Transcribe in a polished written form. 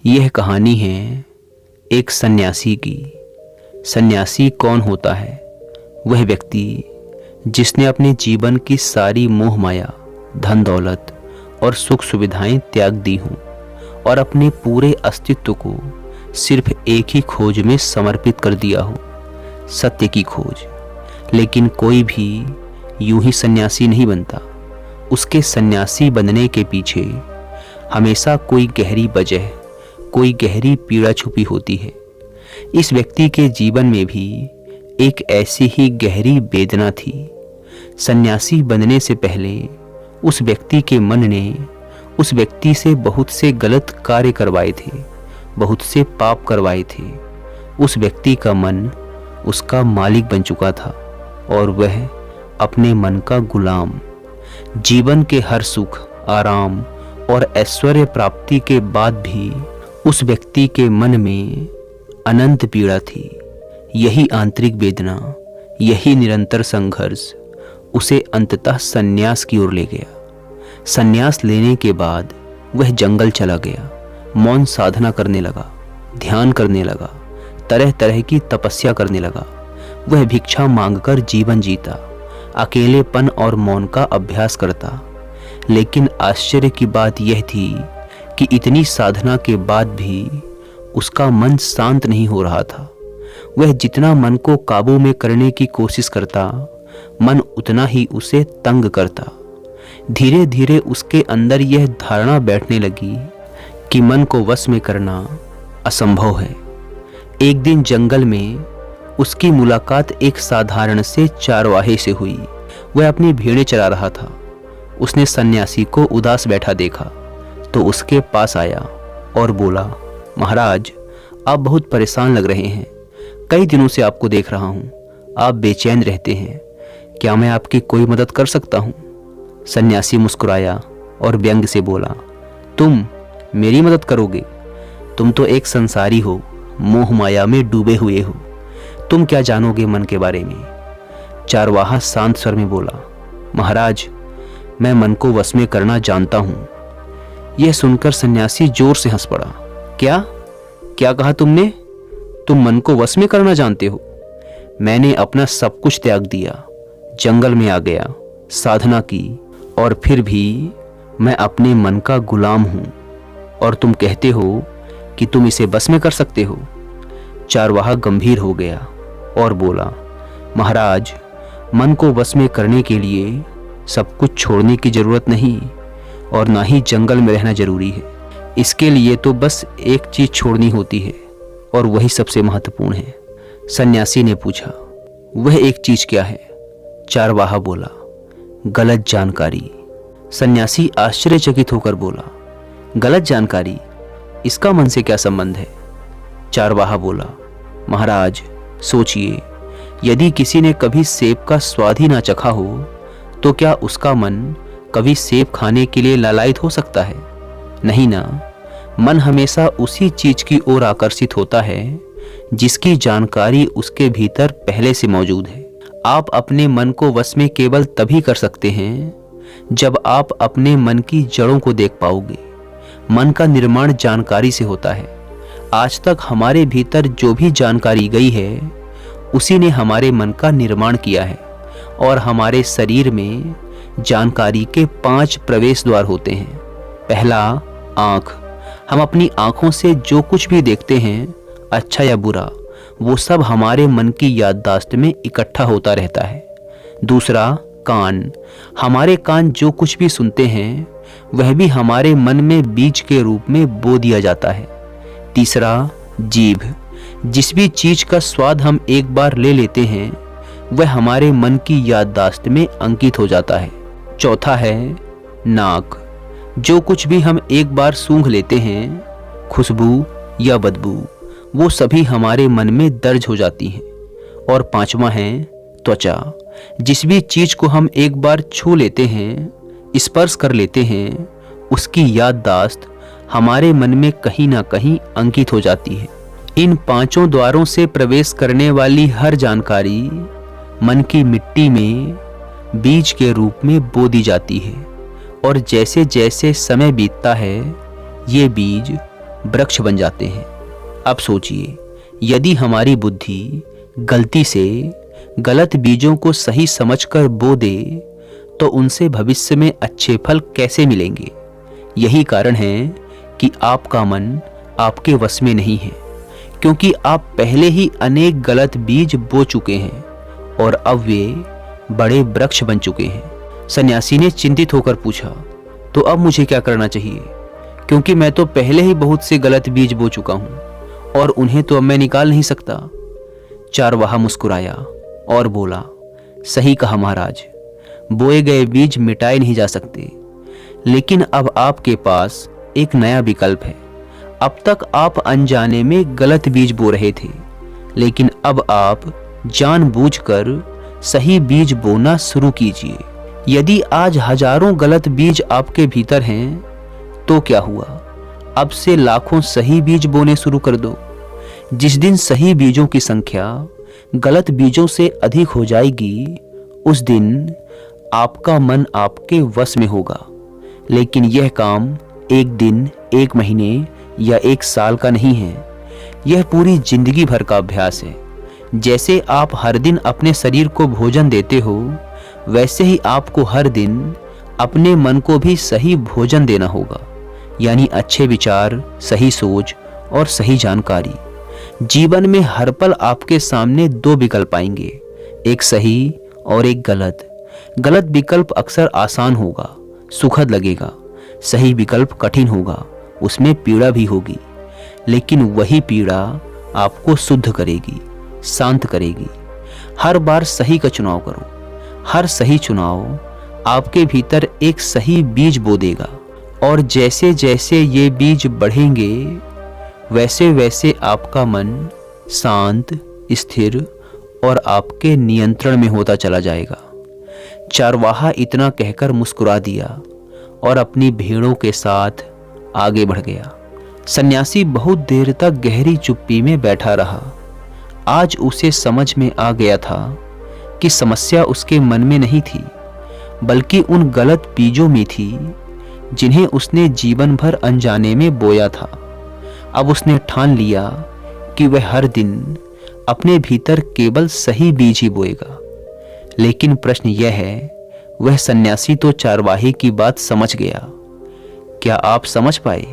यह कहानी है एक सन्यासी की। सन्यासी कौन होता है? वह व्यक्ति जिसने अपने जीवन की सारी मोह माया, धन दौलत और सुख सुविधाएं त्याग दी हों और अपने पूरे अस्तित्व को सिर्फ एक ही खोज में समर्पित कर दिया हो, सत्य की खोज। लेकिन कोई भी यूं ही सन्यासी नहीं बनता। उसके सन्यासी बनने के पीछे हमेशा कोई गहरी वजह, कोई गहरी पीड़ा छुपी होती है। इस व्यक्ति के जीवन में भी एक ऐसी ही गहरी वेदना थी। सन्यासी बनने से पहले उस व्यक्ति के मन ने उस व्यक्ति से बहुत से गलत कार्य करवाए थे, बहुत से पाप करवाए थे। उस व्यक्ति का मन उसका मालिक बन चुका था और वह अपने मन का गुलाम। जीवन के हर सुख, आराम और ऐश्वर्य प्राप्ति के बाद भी उस व्यक्ति के मन में अनंत पीड़ा थी। यही आंतरिक वेदना, यही निरंतर संघर्ष उसे अंततः सन्यास की ओर ले गया। सन्यास लेने के बाद वह जंगल चला गया, मौन साधना करने लगा, ध्यान करने लगा, तरह तरह की तपस्या करने लगा। वह भिक्षा मांगकर जीवन जीता, अकेलेपन और मौन का अभ्यास करता। लेकिन आश्चर्य की बात यह थी कि इतनी साधना के बाद भी उसका मन शांत नहीं हो रहा था। वह जितना मन को काबू में करने की कोशिश करता, मन उतना ही उसे तंग करता। धीरे धीरे उसके अंदर यह धारणा बैठने लगी कि मन को वश में करना असंभव है। एक दिन जंगल में उसकी मुलाकात एक साधारण से चारवाहे से हुई। वह अपनी भेड़ें चरा रहा था। उसने सन्यासी को उदास बैठा देखा तो उसके पास आया और बोला, महाराज, आप बहुत परेशान लग रहे हैं। कई दिनों से आपको देख रहा हूँ, आप बेचैन रहते हैं। क्या मैं आपकी कोई मदद कर सकता हूँ? सन्यासी मुस्कुराया और व्यंग से बोला, तुम मेरी मदद करोगे? तुम तो एक संसारी हो, मोह माया में डूबे हुए हो। तुम क्या जानोगे मन के बारे में? चारवाहा शांत स्वर में बोला, महाराज, मैं मन को वश में करना जानता हूँ। यह सुनकर सन्यासी जोर से हंस पड़ा। क्या कहा तुमने? तुम मन को वश में करना जानते हो? मैंने अपना सब कुछ त्याग दिया, जंगल में आ गया, साधना की, और फिर भी मैं अपने मन का गुलाम हूं। और तुम कहते हो कि तुम इसे बस में कर सकते हो? चारवाहा गंभीर हो गया और बोला, महाराज, मन को वश में करने के लिए सब कुछ छोड़ने की जरूरत नहीं और ना ही जंगल में रहना जरूरी है। इसके लिए तो बस एक चीज छोड़नी होती है और वही सबसे महत्वपूर्ण है। सन्यासी ने पूछा, वह एक चीज क्या है? चारवाहा बोला, गलत जानकारी। सन्यासी आश्चर्यचकित होकर बोला, गलत जानकारी? इसका मन से क्या संबंध है? चारवाहा बोला, महाराज, सोचिए, यदि किसी ने कभी सेब का स्वाद ही ना चखा हो तो क्या उसका मन कभी सेब खाने के लिए लालायित हो सकता है? नहीं ना। मन हमेशा उसी चीज की ओर आकर्षित होता है जिसकी जानकारी उसके भीतर पहले से मौजूद है। आप अपने मन को वश में केवल तभी कर सकते हैं जब आप अपने मन की जड़ों को देख पाओगे। मन का निर्माण जानकारी से होता है। आज तक हमारे भीतर जो भी जानकारी गई है उसी ने हमारे मन का निर्माण किया है। और हमारे शरीर में जानकारी के 5 प्रवेश द्वार होते हैं। पहला, आँख। हम अपनी आँखों से जो कुछ भी देखते हैं, अच्छा या बुरा, वो सब हमारे मन की याददाश्त में इकट्ठा होता रहता है। दूसरा, कान। हमारे कान जो कुछ भी सुनते हैं वह भी हमारे मन में बीज के रूप में बो दिया जाता है। तीसरा, जीभ। जिस भी चीज का स्वाद हम एक बार ले लेते हैं वह हमारे मन की याददाश्त में अंकित हो जाता है। चौथा है नाक। जो कुछ भी हम एक बार सूंघ लेते हैं, खुशबू या बदबू, वो सभी हमारे मन में दर्ज हो जाती हैं। और पांचवा है त्वचा। जिस भी चीज को हम एक बार छू लेते हैं, स्पर्श कर लेते हैं, उसकी याददाश्त हमारे मन में कहीं ना कहीं अंकित हो जाती है। इन 5 द्वारों से प्रवेश करने वाली हर जानकारी मन की मिट्टी में बीज के रूप में बो दी जाती है और जैसे जैसे समय बीतता है ये बीज वृक्ष बन जाते हैं। अब सोचिए, यदि हमारी बुद्धि गलती से गलत बीजों को सही समझकर बो दे तो उनसे भविष्य में अच्छे फल कैसे मिलेंगे। यही कारण है कि आपका मन आपके वश में नहीं है, क्योंकि आप पहले ही अनेक गलत बीज बो चुके हैं और अब वे बड़े वृक्ष बन चुके हैं। सन्यासी ने चिंतित होकर पूछा, तो अब मुझे क्या करना चाहिए, क्योंकि मैं तो पहले ही बहुत से गलत बीज बो चुका हूं और उन्हें तो अब मैं निकाल नहीं सकता। चारवाहा मुस्कुराया और बोला, सही कहा महाराज, बोए गए बीज मिटाए नहीं जा सकते, लेकिन अब आपके पास एक नया विकल्प है। अब तक आप अनजाने में गलत बीज बो रहे थे, लेकिन अब आप जानबूझकर सही बीज बोना शुरू कीजिए। यदि आज हजारों गलत बीज आपके भीतर हैं, तो क्या हुआ, अब से लाखों सही बीज बोने शुरू कर दो। जिस दिन सही बीजों की संख्या गलत बीजों से अधिक हो जाएगी, उस दिन आपका मन आपके वश में होगा। लेकिन यह काम एक दिन, एक महीने या एक साल का नहीं है, यह पूरी जिंदगी भर का अभ्यास है। जैसे आप हर दिन अपने शरीर को भोजन देते हो, वैसे ही आपको हर दिन अपने मन को भी सही भोजन देना होगा, यानी अच्छे विचार, सही सोच और सही जानकारी। जीवन में हर पल आपके सामने दो विकल्प आएंगे, एक सही और एक गलत। गलत विकल्प अक्सर आसान होगा, सुखद लगेगा। सही विकल्प कठिन होगा, उसमें पीड़ा भी होगी, लेकिन वही पीड़ा आपको शुद्ध करेगी, शांत करेगी। हर बार सही का चुनाव करो। हर सही चुनाव आपके भीतर एक सही बीज बो देगा, और जैसे जैसे ये बीज बढ़ेंगे, वैसे वैसे आपका मन शांत, स्थिर और आपके नियंत्रण में होता चला जाएगा। चारवाहा इतना कहकर मुस्कुरा दिया और अपनी भेड़ों के साथ आगे बढ़ गया। सन्यासी बहुत देर तक गहरी चुप्पी में बैठा रहा। आज उसे समझ में आ गया था कि समस्या उसके मन में नहीं थी, बल्कि उन गलत बीजों में थी जिन्हें उसने जीवन भर अनजाने में बोया था। अब उसने ठान लिया कि वह हर दिन अपने भीतर केवल सही बीज ही बोएगा। लेकिन प्रश्न यह है, वह सन्यासी तो चारवाहे की बात समझ गया, क्या आप समझ पाए?